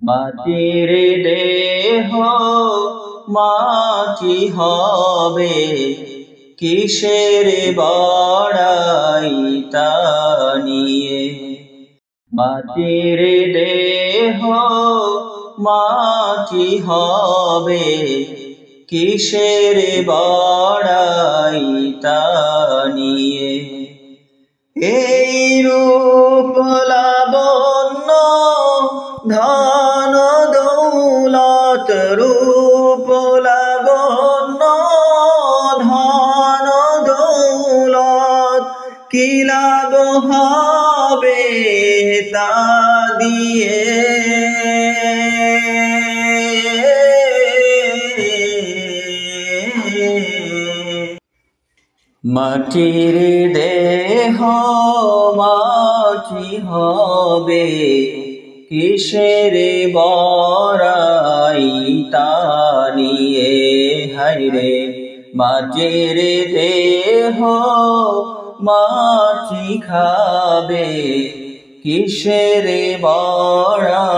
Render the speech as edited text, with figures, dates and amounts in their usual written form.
মাটির দেহ মাটি হবে, কিসের বড়াই তা নিয়ে। মাটির দেহ মাটি হবে, কিসের বড়াই তা নিয়ে। এই রূপ লাবণ্য ধন দৌলত, রূপ লাবণ্য ধন দৌলত, কি লাভ হবে তা দিয়ে। মাটির দেহ মাটি হবে, কিসের বড়াই তা নিয়ে। হায়রে মাটির দেহ মাটি খাবে, কিসের বড়াই